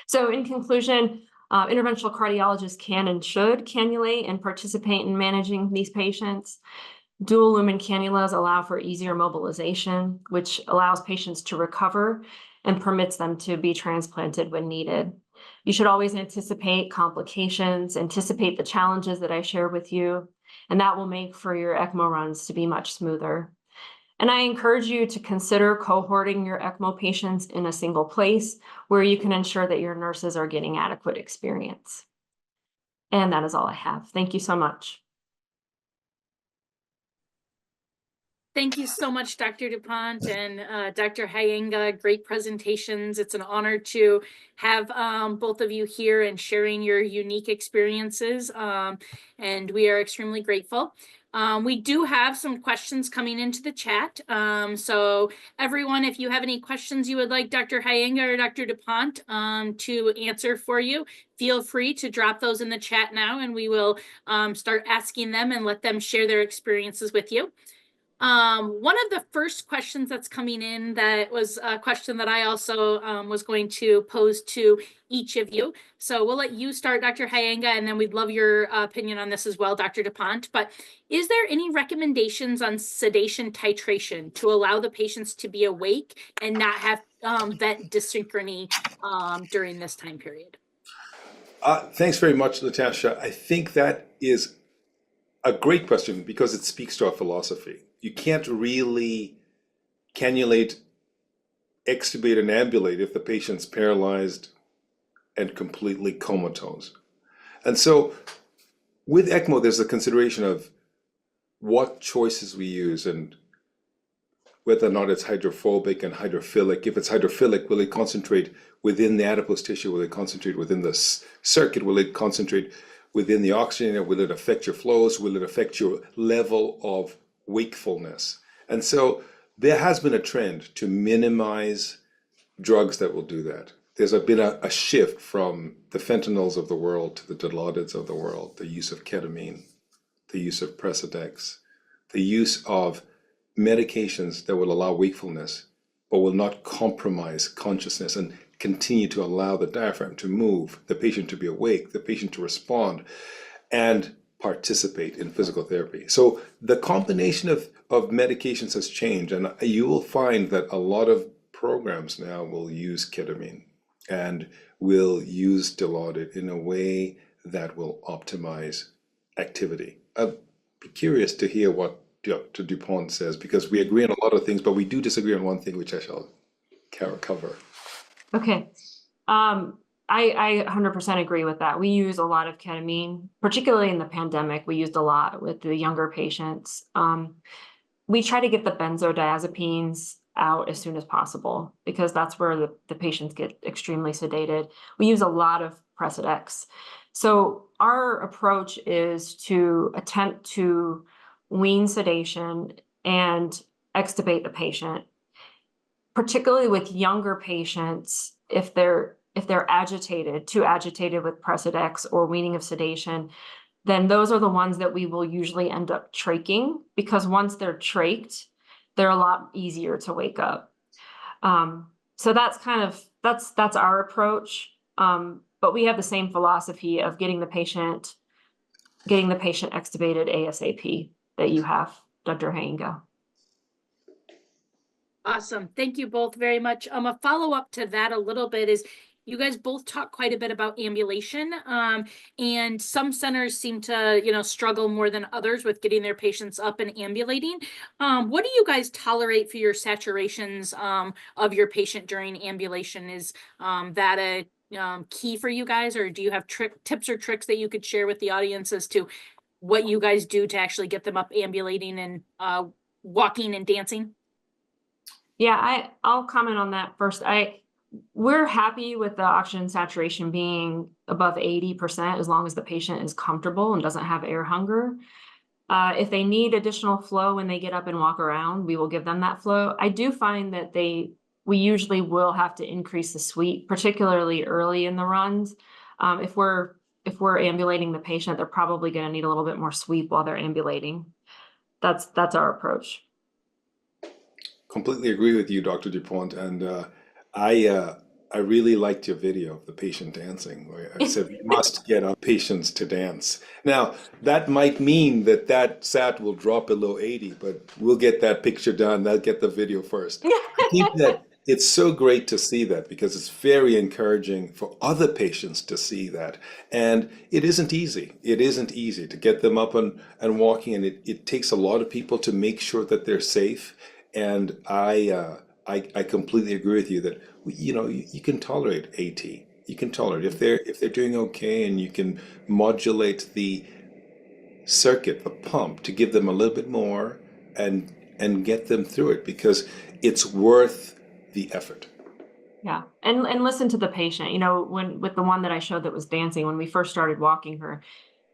So in conclusion, interventional cardiologists can and should cannulate and participate in managing these patients. Dual lumen cannulas allow for easier mobilization, which allows patients to recover and permits them to be transplanted when needed. You should always anticipate complications, anticipate the challenges that I shared with you, and that will make for your ECMO runs to be much smoother. And I encourage you to consider cohorting your ECMO patients in a single place where you can ensure that your nurses are getting adequate experience. And that is all I have. Thank you so much. Thank you so much, Dr. Dupont and Dr. Hayanga. Great presentations. It's an honor to have both of you here and sharing your unique experiences, and we are extremely grateful. We do have some questions coming into the chat. So everyone, if you have any questions you would like Dr. Hayanga or Dr. Dupont to answer for you, feel free to drop those in the chat now, and we will start asking them and let them share their experiences with you. One of the first questions that's coming in, that was a question that I also was going to pose to each of you. So we'll let you start, Dr. Hayanga, and then we'd love your opinion on this as well, Dr. Dupont. But is there any recommendations on sedation titration to allow the patients to be awake and not have vent dysynchrony during this time period? Thanks very much, Natasha. I think that is a great question because it speaks to our philosophy. You can't really cannulate, extubate, and ambulate if the patient's paralyzed and completely comatose. And so with ECMO, there's a consideration of what choices we use and whether or not it's hydrophobic and hydrophilic. If it's hydrophilic, will it concentrate within the adipose tissue? Will it concentrate within the circuit? Will it concentrate within the oxygen? Will it affect your flows? Will it affect your level of wakefulness? And so there has been a trend to minimize drugs that will do that. There's been a shift from the fentanyls of the world to the Dilaudids of the world, the use of ketamine, the use of Precedex, the use of medications that will allow wakefulness, but will not compromise consciousness and continue to allow the diaphragm to move, the patient to be awake, the patient to respond, and participate in physical therapy. So the combination of medications has changed, and you will find that a lot of programs now will use ketamine and will use Dilaudid in a way that will optimize activity. I'd be curious to hear what Dr. Dupont says, because we agree on a lot of things, but we do disagree on one thing, which I shall cover. Okay. I 100% agree with that. We use a lot of ketamine, particularly in the pandemic. We used a lot with the younger patients. We try to get the benzodiazepines out as soon as possible because that's where the patients get extremely sedated. We use a lot of Precedex. So our approach is to attempt to wean sedation and extubate the patient, particularly with younger patients. If they're too agitated with Precedex or weaning of sedation, then those are the ones that we will usually end up tracheing, because once they're trached, they're a lot easier to wake up. So that's our approach. But we have the same philosophy of getting the patient extubated ASAP that you have, Dr. Hayanga. Awesome. Thank you both very much. A follow-up to that a little bit is you guys both talk quite a bit about ambulation, and some centers seem to, struggle more than others with getting their patients up and ambulating. What do you guys tolerate for your saturations of your patient during ambulation? Is that a key for you guys, or do you have tips or tricks that you could share with the audience as to what you guys do to actually get them up ambulating and walking and dancing? Yeah, I'll comment on that first. We're happy with the oxygen saturation being above 80% as long as the patient is comfortable and doesn't have air hunger. If they need additional flow when they get up and walk around, we will give them that flow. I do find that we usually will have to increase the sweep, particularly early in the runs. If we're ambulating the patient, they're probably going to need a little bit more sweep while they're ambulating. That's our approach. Completely agree with you, Dr. Dupont, and I really liked your video of the patient dancing, where I said we must get our patients to dance. Now, that might mean that SAT will drop below 80, but we'll get that picture done. They'll get the video first. I think that it's so great to see that, because it's very encouraging for other patients to see that. And it isn't easy. It isn't easy to get them up and walking, and it takes a lot of people to make sure that they're safe. And I completely agree with you that you can tolerate AT. You can tolerate if they're doing okay, and you can modulate the circuit, the pump, to give them a little bit more and get them through it, because it's worth the effort. Yeah, and listen to the patient. With the one that I showed that was dancing, when we first started walking her,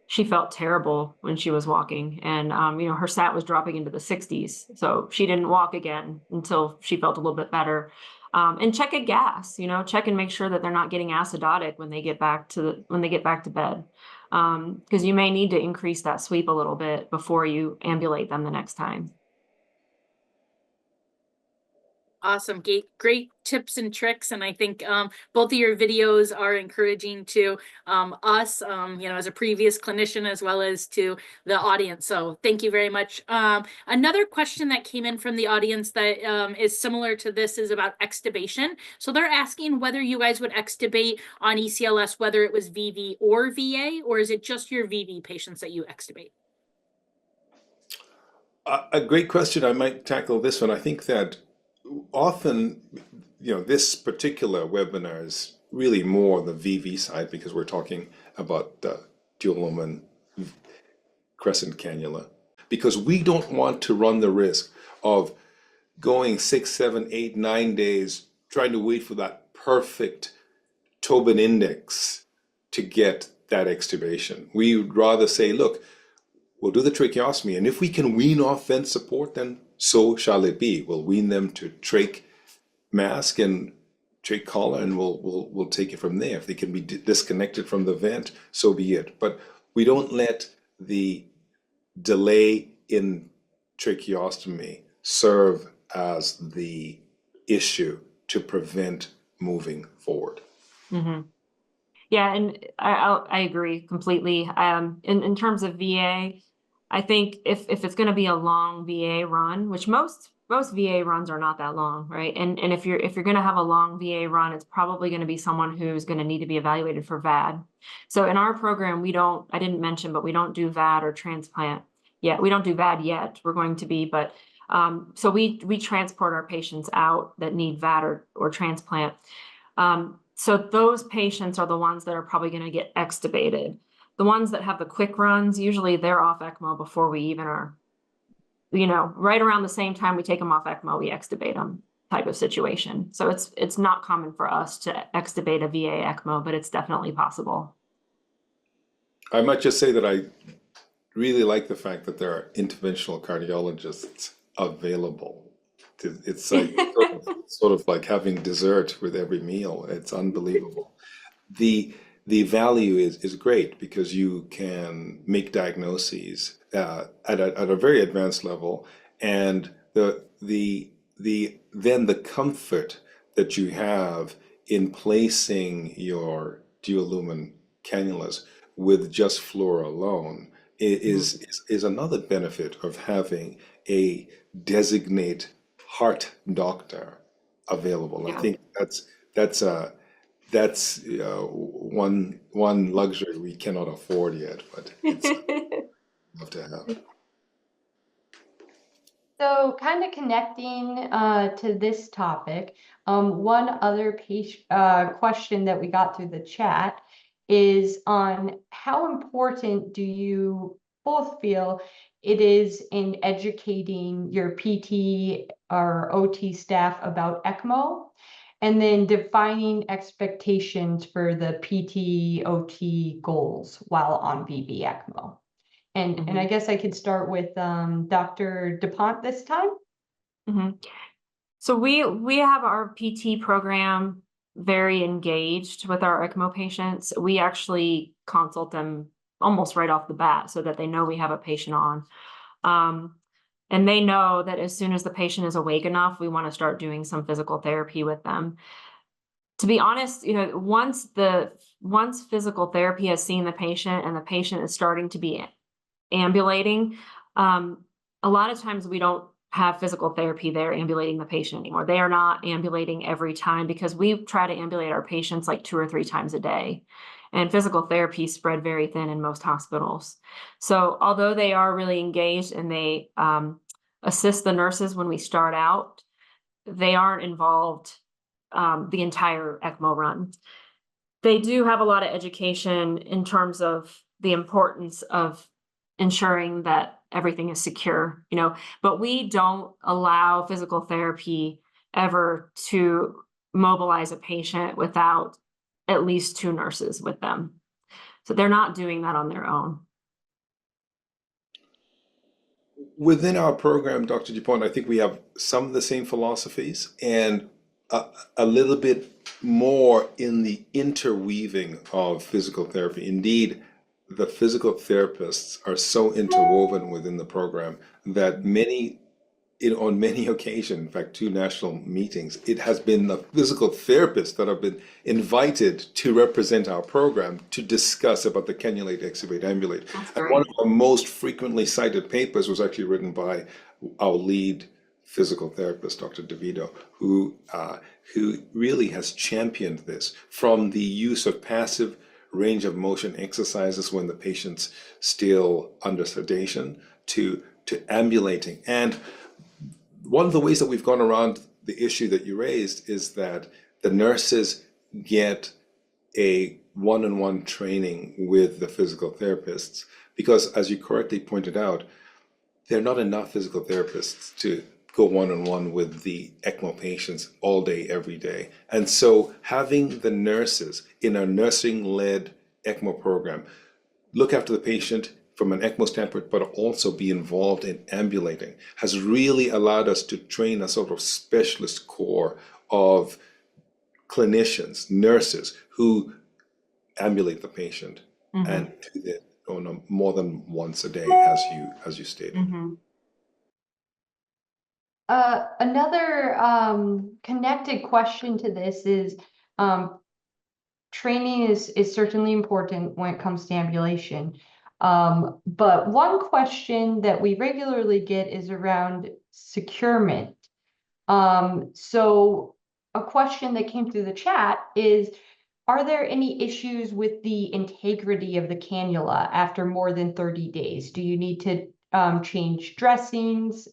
she felt terrible when she was walking, and her SAT was dropping into the 60s. So she didn't walk again until she felt a little bit better. And check a gas, check and make sure that they're not getting acidotic when they get back to bed. Because you may need to increase that sweep a little bit before you ambulate them the next time. Awesome. Great tips and tricks. And I think both of your videos are encouraging to us, as a previous clinician, as well as to the audience. So thank you very much. Another question that came in from the audience that is similar to this is about extubation. So they're asking whether you guys would extubate on ECLS, whether it was VV or VA, or is it just your VV patients that you extubate? A great question. I might tackle this one. I think that often, this particular webinar is really more the VV side, because we're talking about dual lumen Crescent cannula, because we don't want to run the risk of going 6, 7, 8, 9 days trying to wait for that perfect Tobin index to get that extubation. We would rather say, look, we'll do the tracheostomy, and if we can wean off vent support, then so shall it be. We'll wean them to trach mask and trach collar, and we'll take it from there. If they can be disconnected from the vent, so be it. But we don't let the delay in tracheostomy serve as the issue to prevent moving forward. Mm-hmm. Yeah, and I agree completely. In terms of VA, I think if it's going to be a long VA run, which most VA runs are not that long, right? And if you're going to have a long VA run, it's probably going to be someone who's going to need to be evaluated for VAD. So in our program, I didn't mention, but we don't do VAD or transplant yet. We don't do VAD yet. We're going to be, but so we transport our patients out that need VAD or transplant. So those patients are the ones that are probably going to get extubated. The ones that have the quick runs, usually they're off ECMO before we even are, right around the same time we take them off ECMO, we extubate them type of situation. So it's not common for us to extubate a VA ECMO, but it's definitely possible. I might just say that I really like the fact that there are interventional cardiologists available. It's like sort of like having dessert with every meal. It's unbelievable. The value is great because you can make diagnoses at a very advanced level, and then the comfort that you have in placing your dual lumen cannulas with just fluor alone is another benefit of having a designate heart doctor available. Yeah. I think that's one luxury we cannot afford yet, but it's love to have. So kind of connecting to this topic, one other question that we got through the chat is on how important do you both feel it is in educating your PT or OT staff about ECMO, and then defining expectations for the PT OT goals while on VV ECMO. And I guess I could start with Dr. Dupont this time. Mm-hmm. So we have our PT program very engaged with our ECMO patients. We actually consult them almost right off the bat so that they know we have a patient on. And they know that as soon as the patient is awake enough, we want to start doing some physical therapy with them. To be honest, once physical therapy has seen the patient and the patient is starting to be ambulating, a lot of times we don't have physical therapy there ambulating the patient anymore. They are not ambulating every time because we try to ambulate our patients like 2 or 3 times a day. And physical therapy is spread very thin in most hospitals. So although they are really engaged and they assist the nurses when we start out, they aren't involved the entire ECMO run. They do have a lot of education in terms of the importance of ensuring that everything is secure, but we don't allow physical therapy ever to mobilize a patient without at least 2 nurses with them. So they're not doing that on their own. Within our program, Dr. Dupont, I think we have some of the same philosophies and a little bit more in the interweaving of physical therapy. Indeed, the physical therapists are so interwoven within the program that on many occasions, in fact, 2 national meetings, it has been the physical therapists that have been invited to represent our program to discuss about the cannulate, extubate, ambulate. And one of the most frequently cited papers was actually written by our lead physical therapist, Dr. DeVito, who really has championed this, from the use of passive range of motion exercises when the patient's still under sedation to ambulating. And one of the ways that we've gone around the issue that you raised is that the nurses get a one-on-one training with the physical therapists, because as you correctly pointed out, there are not enough physical therapists to go one-on-one with the ECMO patients all day, every day. And so having the nurses in a nursing-led ECMO program look after the patient from an ECMO standpoint, but also be involved in ambulating, has really allowed us to train a sort of specialist corps of clinicians, nurses who ambulate the patient and do that more than once a day, as you stated. Another connected question to this is training is certainly important when it comes to ambulation. But one question that we regularly get is around securement. So a question that came through the chat is, are there any issues with the integrity of the cannula after more than 30 days? Do you need to change dressings?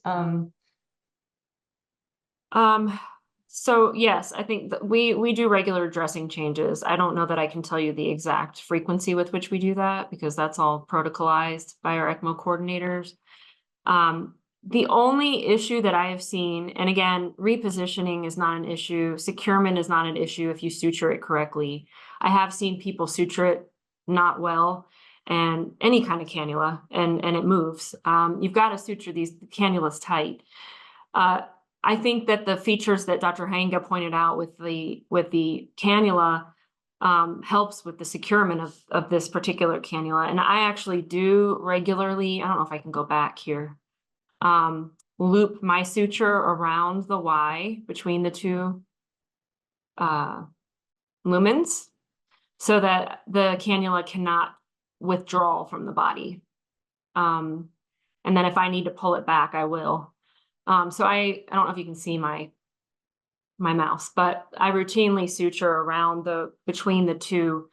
So yes, I think that we do regular dressing changes. I don't know that I can tell you the exact frequency with which we do that, because that's all protocolized by our ECMO coordinators. The only issue that I have seen, and again, repositioning is not an issue, securement is not an issue if you suture it correctly. I have seen people suture it not well, and any kind of cannula, and it moves. You've got to suture these cannulas tight. I think that the features that Dr. Hayanga pointed out with the cannula helps with the securement of this particular cannula. And I actually do regularly, I don't know if I can go back here, loop my suture around the Y between the two lumens so that the cannula cannot withdraw from the body. And then if I need to pull it back, I will. So I don't know if you can see my mouse, but I routinely suture around between the two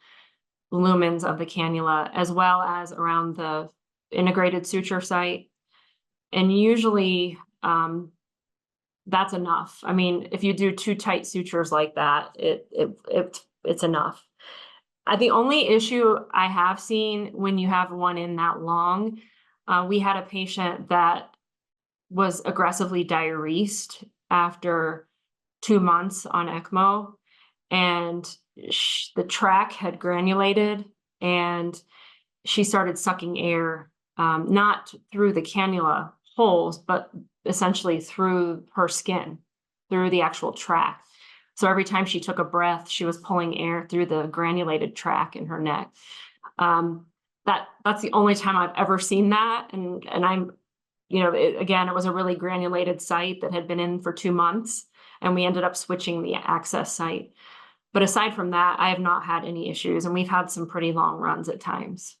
lumens of the cannula, as well as around the integrated suture site. And usually that's enough. I mean, if you do two tight sutures like that, it's enough. The only issue I have seen when you have one in that long, we had a patient that was aggressively diuresed after 2 months on ECMO, and the tract had granulated, and she started sucking air, not through the cannula holes, but essentially through her skin, through the actual tract. So every time she took a breath, she was pulling air through the granulated tract in her neck. That's the only time I've ever seen that, and I'm, again, it was a really granulated site that had been in for 2 months, and we ended up switching the access site. But aside from that, I have not had any issues, and we've had some pretty long runs at times.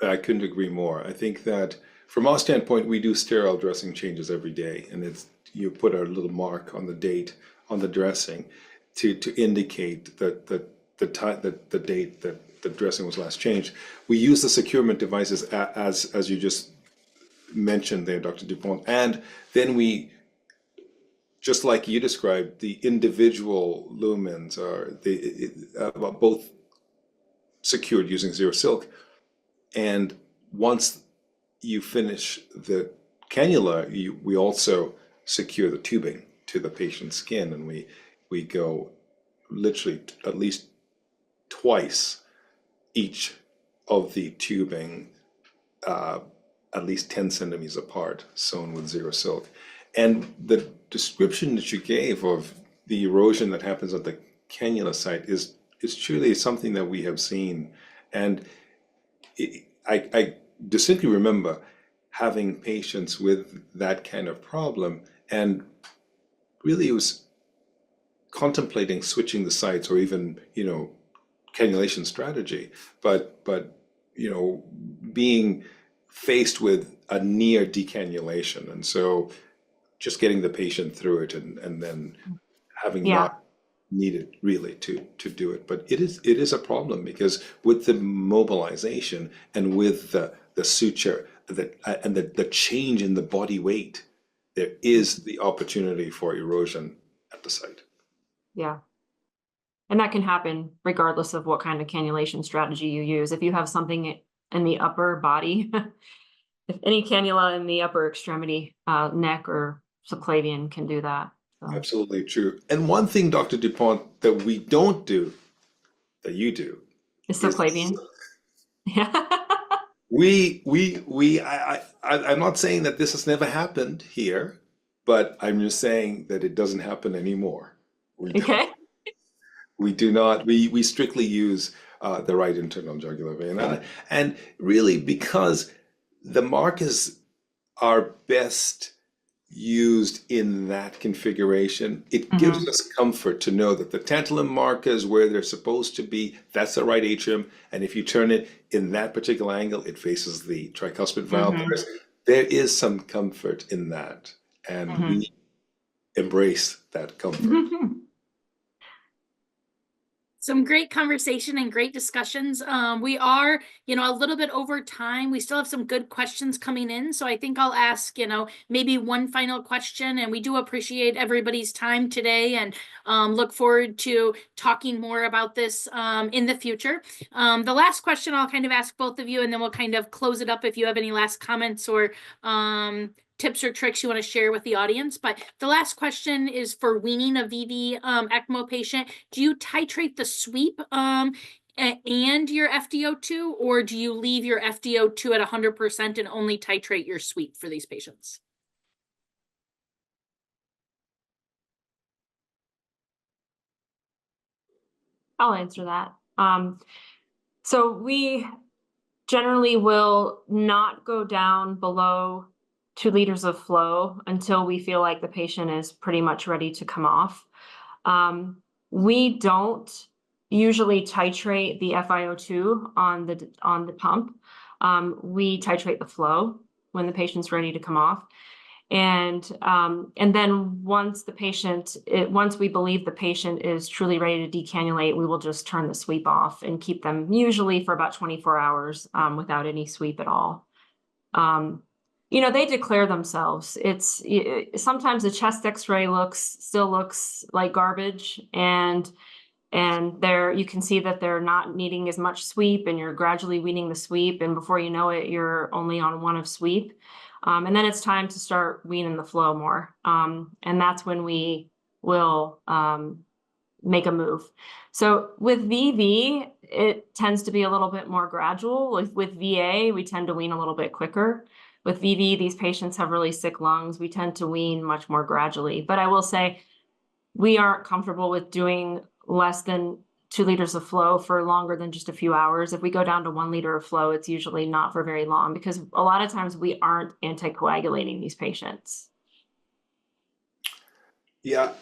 I couldn't agree more. I think that from our standpoint, we do sterile dressing changes every day, and you put a little mark on the date on the dressing to indicate that the date that the dressing was last changed. We use the securement devices as you just mentioned there, Dr. Dupont, and then we, just like you described, the individual lumens are both secured using Zero Silk, and once you finish the cannula, we also secure the tubing to the patient's skin, and we go literally at least twice each of the tubing, at least 10 centimeters apart, sewn with Zero Silk. And the description that you gave of the erosion that happens at the cannula site is truly something that we have seen. And I distinctly remember having patients with that kind of problem, and really it was contemplating switching the sites or even, cannulation strategy, but being faced with a near decannulation, and so just getting the patient through it, and then having not needed really to do it. But it is a problem, because with the mobilization and with the suture and the change in the body weight, there is the opportunity for erosion at the site. Yeah. And that can happen regardless of what kind of cannulation strategy you use. If you have something in the upper body, if any cannula in the upper extremity, neck or subclavian can do that. So. Absolutely true. And one thing, Dr. Dupont, that we don't do, that you do, Is subclavian. Yeah. I'm not saying that this has never happened here, but I'm just saying that it doesn't happen anymore. Okay. We do not, we strictly use the right internal jugular vein. And really, because the markers are best used in that configuration, it gives us comfort to know that the tantalum markers where they're supposed to be, that's the right atrium. And if you turn it in that particular angle, it faces the tricuspid valve. There is some comfort in that. And we embrace that comfort. Some great conversation and great discussions. We are, a little bit over time. We still have some good questions coming in. So I think I'll ask, maybe one final question. And we do appreciate everybody's time today and look forward to talking more about this in the future. The last question I'll kind of ask both of you, and then we'll kind of close it up if you have any last comments or tips or tricks you want to share with the audience. But the last question is for weaning a VV ECMO patient. Do you titrate the sweep and your FDO2, or do you leave your FDO2 at 100% and only titrate your sweep for these patients? I'll answer that. So we generally will not go down below 2 liters of flow until we feel like the patient is pretty much ready to come off. We don't usually titrate the FiO2 on the pump. We titrate the flow when the patient's ready to come off. And then once we believe the patient is truly ready to decannulate, we will just turn the sweep off and keep them usually for about 24 hours without any sweep at all. They declare themselves. Sometimes the chest X-ray still looks like garbage, and you can see that they're not needing as much sweep, and you're gradually weaning the sweep, and before you know it, you're only on 1 of sweep. And then it's time to start weaning the flow more. And that's when we will make a move. So with VV, it tends to be a little bit more gradual. With VA, we tend to wean a little bit quicker. With VV, these patients have really sick lungs. We tend to wean much more gradually. But I will say we aren't comfortable with doing less than 2 liters of flow for longer than just a few hours. If we go down to 1 liter of flow, it's usually not for very long, because a lot of times we aren't anticoagulating these patients. Yeah,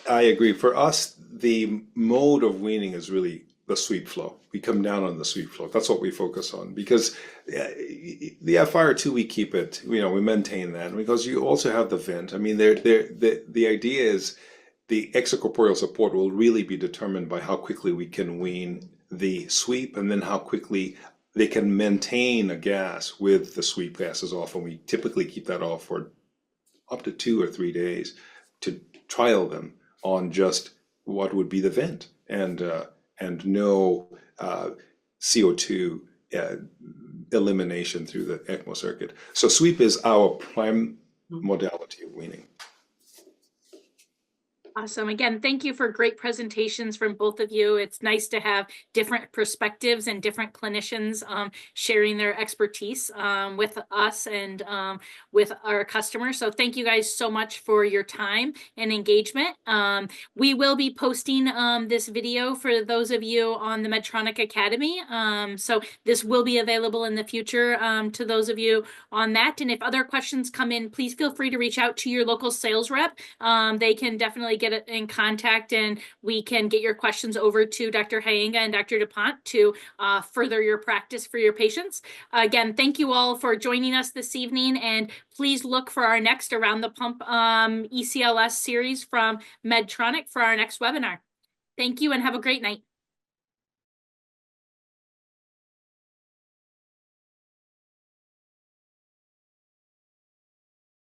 I agree. For us, the mode of weaning is really the sweep flow. We come down on the sweep flow. That's what we focus on, because the FiO2, we keep it, we maintain that, because you also have the vent. I mean, the idea is the extracorporeal support will really be determined by how quickly we can wean the sweep, and then how quickly they can maintain a gas with the sweep gases off. And we typically keep that off for up to 2 or 3 days to trial them on just what would be the vent, and no CO2 elimination through the ECMO circuit. So sweep is our prime modality of weaning. Awesome. Again, thank you for great presentations from both of you. It's nice to have different perspectives and different clinicians sharing their expertise with us and with our customers. So thank you guys so much for your time and engagement. We will be posting this video for those of you on the Medtronic Academy. So this will be available in the future to those of you on that. And if other questions come in, please feel free to reach out to your local sales rep. They can definitely get in contact, and we can get your questions over to Dr. Hayanga and Dr. Dupont to further your practice for your patients. Again, thank you all for joining us this evening, and please look for our next Around the Pump ECLS series from Medtronic for our next webinar. Thank you and have a great night.